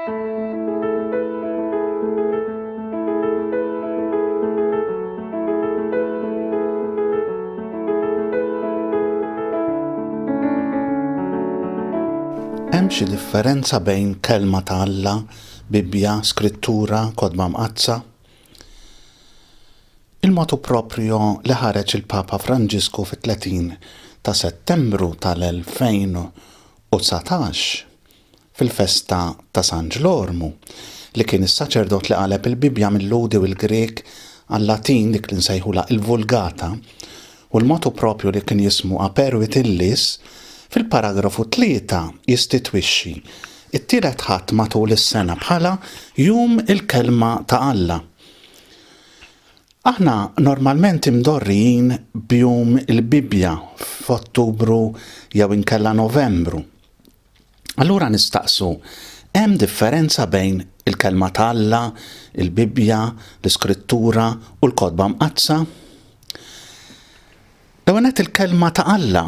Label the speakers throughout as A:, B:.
A: Hemm xi differenza bejn kelma ta' Alla, Bibbja, Skrittura, Kodba Mqazza? Il-motu proprio li ħareġ il-Papa Franġisku fit-30 ta' Settembru tal-2019 fil-festa ta' San Ġlormu li kien is-saċerdot li qaleb il-Bibbja mill-Ludi u l-Grek għal-Latin dik li nsejħula il-Vulgata u l-motu proprio li kien jismu Aperuit Illis fil-paragrafu 3 jistitwixxi it-tielet ħadd matul is-sena bħala jum il-kelma ta' Alla. Aħna normalment imdorrijin b'jum il-Bibbja f'Ottubru jew inkella Novembru. Allura nistaqsu, hemm differenza bejn il-kelma ta' Alla, il-Bibbja, l-Iskrittura u l-Kodba Mqazza? L-ewwel il-kelma ta' Alla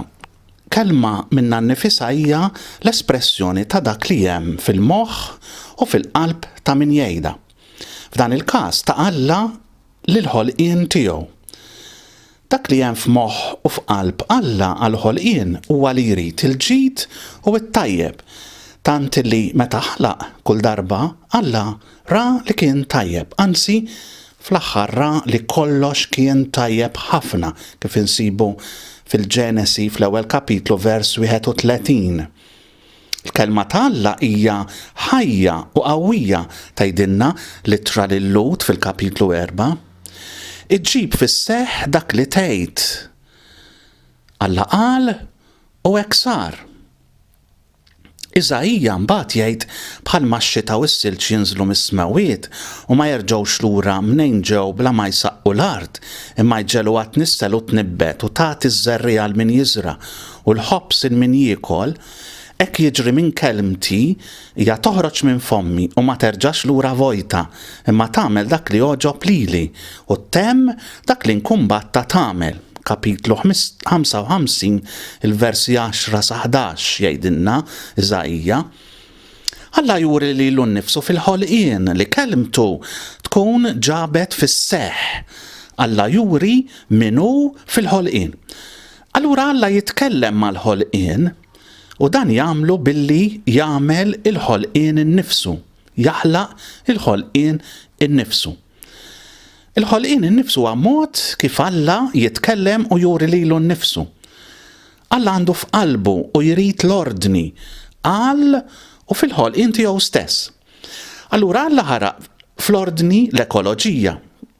A: kelma minna nnifisha hija l-espressjoni ta' dak li hemm fil-moħħ u fil-qalb ta' min jgħidha. F'dan il-każ ta' Alla lill-ħolqien tiegħu. Dak li hemm f'moħħ u f'qalb Alla għall-ħolqien huwa li jrid il-ġid u t-tajjeb, tant li meta ħlaq kull darba Alla ra li kien tajjeb, anzi fl-aħħar ra li kollox kien tajjeb ħafna kif insibu fil-Ġenesi fl-ewwel kapitlu vers 31. Il-kelma ta' Alla hija ħajja u qawwija tgħidilna littra lil Lut fil-kapitlu 4. Iġġib fis-seħħ dak li tgħid. Alla qal u hekk sar. Iżajja mbagħad jgħid bħalma x-xita u s-silġ jinżlu mis-smawiet u ma jerġgħux lura mnejn ġew bla ma jsaqqu l-art, imma jġelu għat nissel u tnibbet u tagħti ż-żerriegħa l min jiżra u l-ħobs il min jiekol, hekk jiġri minn kelmti hija toħroġ minn fommi u ma terġax lura vojta, imma tagħmel dak li joġob lili u temm dak li nkun batta tagħmel. Kapitlu 55 il-versi 10 sa 11 jgħidilna Iżajja. Alla juri lilu nnifsu fil-ħolqien li kelmtu tkun ġabet fis-seħħ. Alla juri minnu fil-ħolqien. Allura Alla jitkellem mal-ħolqien u dan jagħmlu billi jagħmel il-ħolqien innifsu, jaħlaq il-ħolqien innifsu. Il-ħolqien innifsu huwa mod kif Alla jitkellem u juri lilu nnifsu. Alla għandu f'qalbu u jrid l-ordni għal u fil-ħolqien tiegħu stess. Allura Alla ħaraq fl-ordni l-ekoloġija,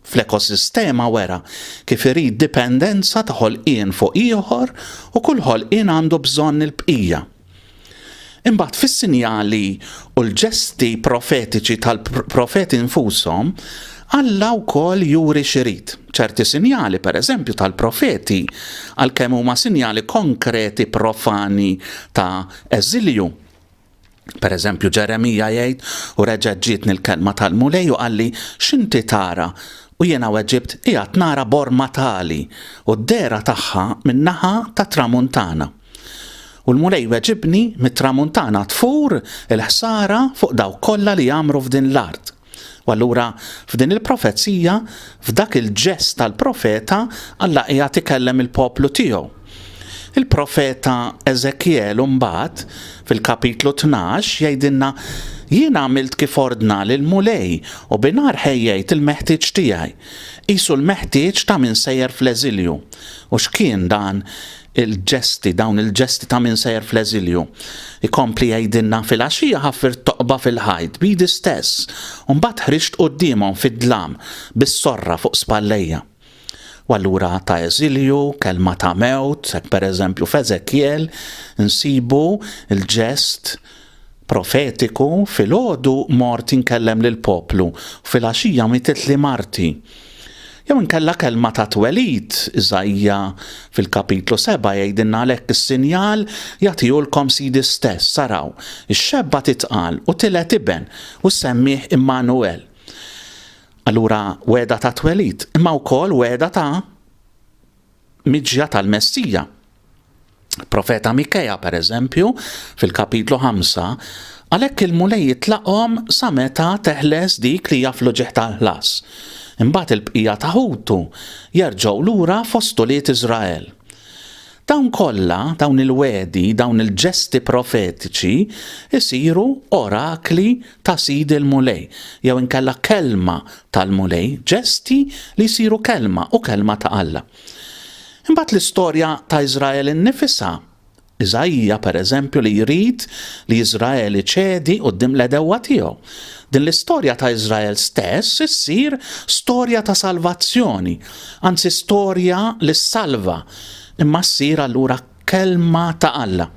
A: fl-ekosistema wera kif irid dipendenza ta' ħolqien fuq ieħor u kull ħolqien għandu bżonn il-bqija. Imbagħad fis-sinjali u l-ġesti profetiċi tal-profeti infushom Alla wkoll juri xirid. ċerti sinjali, pereżempju tal-profeti, għalkemm huma sinjali konkreti profani ta' eżilju. Pereżempju Ġeremija jgħid u reġgħet ġietni l-kelma tal-mulej u qalli x'inti tara u jiena weġibt qiegħed nara borma tali u d-dera tagħha min-naħa ta' tramuntana. U l-mulej weġibni mit-tramuntana tfur il-ħsara fuq dawk kollha li jagħmru f'din l-art. U allura f'din il-profezija, f'dak il-ġest tal-profeta, Alla qiegħed ikellem il-poplu tiegħu. Il-profeta Eżekiel mbagħad fil-kapitlu 12 jgħidilna jien għamilt kif ordna lil-mulej u binar ħejjejt il-meħtieġ tiegħi. Qisu l-meħtieġ ta' min sejjer fl-eżilju. U x'kien dan dawn il-ġesti ta' min sejjer fl-eżilju. Ikompli jgħidilna fil-għaxija ħaffir toqba fil-ħajt bidi stess u mbagħad ħriġt qudiemhom fid-dlam bis-sorra fuq spallejja. U allura ta' eżilju, kelma ta' mewt, pereżempju f'Eżekiel, insibu il-ġest profetiku fil-għodu mort inkellem lill-poplu u fil-għaxija mitet li marti. Jew inkella kelma ta' twelid, Iżajja fil-kapitlu 7 jgħidilna għalhekk is-sinjal jagħtihulkom Sidi stess, saraw, ix-xebba titqal u tilet iben u semmih Immanuel. Allura weda ta' twelid, imma wkoll weda ta' miġja tal-Messija. Profeta Mikeja pereżempju fil-kapitlu 5 Għalhekk il-mulej jitlaqhom sa meta teħles dik li jaflu ġieħ tal-ħlas. Imbagħad il-bqija ta' ħutu jerġgħu lura f'ostuliet Iżrael. Dawn kollha, dawn il-wedi, dawn il-ġesti profetiċi isiru orakli ta' Sid il-mulej, jew inkella kelma tal-mulej, ġesti li jsiru kelma u kelma ta' Alla. Imbagħad l-istorja ta' Iżrael innifisha. Iżajja pereżempju li jrid li Iżrael iċedi quddiem l-edewwa tiegħu. Din l-istorja ta' Iżrael stess issir storja ta' salvazzjoni, anzi storja li salva, imma ssir allura kelma ta' Alla.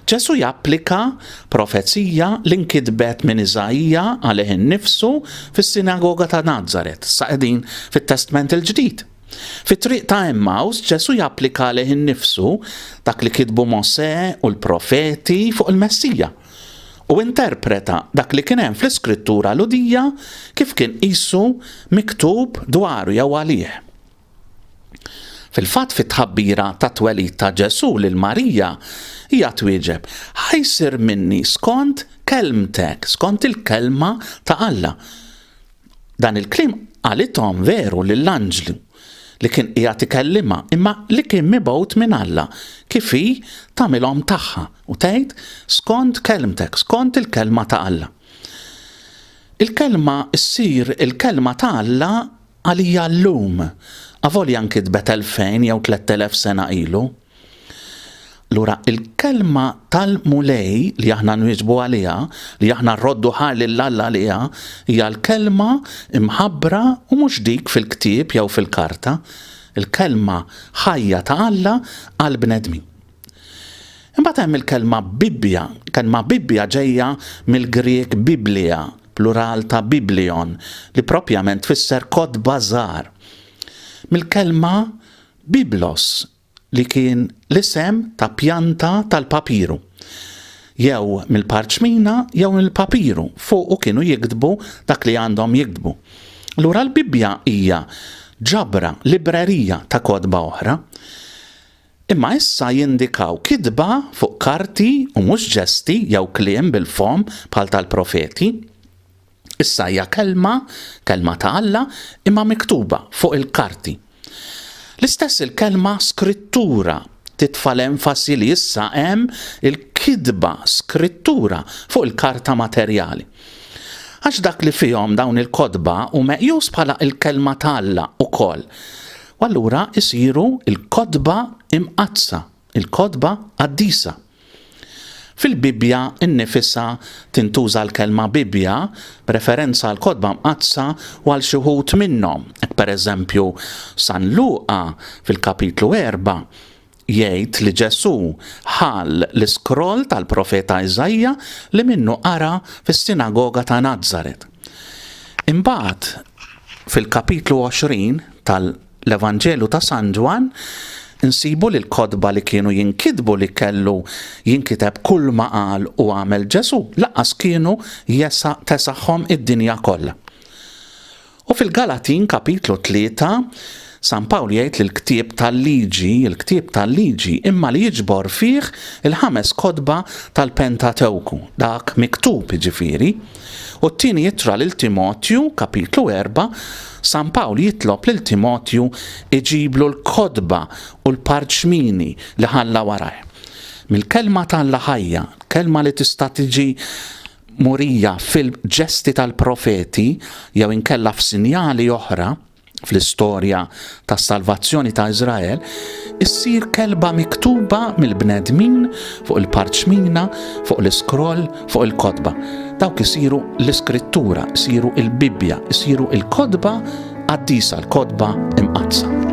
A: Ġesu japplika profezija li nkitbet minn Iżajja għalih innifsu fis-sinagoga ta' Nazaret, sa qegħdin fit-Testament il-Ġdid. Fit-triq ta' Emmaus Ġesu japplika għalih innifsu dak li kitbu Mosè u l-profeti fuq il-Messija u interpreta dak li kien hemm fl-Iskrittura l-Udija kif kien qisu miktub dwaru jew għalih. Fil-fatt fit-tħabbira ta' twelid ta' Ġesu lil Marija hija twieġeb: ħajsir minni skont kelmtek, skont il-kelma ta' Alla. Dan il-kliem qalithom veru lill-anġlu li kien qiegħed ikellima, imma li kien mibgħut minn Alla kif hi tagħmilhom tagħha u tgħid skont kelmtek, skont il-kelma ta' Alla. Il-kelma ssir il-kelma ta' Alla għalija llum, avolja nkitbet 2000 jew 3000 sena ilu. Lura il-kelma tal-mulej li aħna nwieġbu għaliha, li aħna rroddu ħar lil Alla għaliha, hija l-kelma imħabbra u mhux dik fil-ktieb jew fil-karta, il-kelma ħajja ta' Alla għal bnedmin. Imbagħad hemm il-kelma Bibbja, kelma Bibbja ġejja mill-Grieg Biblija, plural ta' Biblion, li propjament tfisser kodba żgħar. Mill-kelma Biblos, li kien l-isem ta' pjanta tal-papiru. Jew mill-parċmina jew mill-papiru, fuq kienu jiktbu dak li għandhom jiktbu. Lura l-Bibbja hija ġabra, librerija ta' kodba oħra, imma issa jindikaw kitba fuq karti u mhux ġesti jew kliem bil-fom bħal tal-profeti. Issa hija kelma ta' Alla, imma miktuba fuq il-karti. L-istess il-kelma skrittura titfal enfasi li issa hemm il-kitba skrittura fuq il-karta materjali. Għax dak li fihom dawn il-kodba u meqjus bħala il-kelma ta' Alla ukoll. U allura isiru il-kodba imqazza, il-kodba qaddisa. Fil-Bibbja innifisha tintuża l-kelma Bibbja b'referenza għal kodba mqazza u għal xi wħud minnhom. Pereżempju, San Luqa fil-kapitlu 4 jgħid li Ġesu ħall l-iskroll tal-profeta Iżajja li minnu qara fis-sinagoga ta' Nazaret. Imbagħad fil-kapitlu 20 tal-Evanġelu ta' San Ġwan insibu li l-kodba li kienu jinkitbu li kellu jinkiteb kull ma qal u għamel Ġesu laqqas kienu tesaħħom id-dinja kollha. U fil-Galatin kapitlu 3 San Pawl jgħid li l-ktieb tal-liġi imma li jiġbor fih il-5 kodba tal-Pentatewku, dak miktub ġifieri. U t-tieni jittra lil Timotju kapitlu 4 San Pawl jitlob lil Timotju iġiblu l-kodba u l-parċmini li ħalla waraj. Mill-kelma tal-Alla ħajja, kelma li tista' tiġi murija fil-ġesti tal-profeti jew inkella f'sinjali oħra fl-istorja tas-salvazzjoni ta' Iżrael, issir kelba miktuba mill-bnedmin fuq il-parċmina, fuq l-iskroll, fuq il-kodba. Dawk isiru l-iskrittura, isiru il-Bibbja, isiru il-kodba qaddisa, l-kodba imqazza.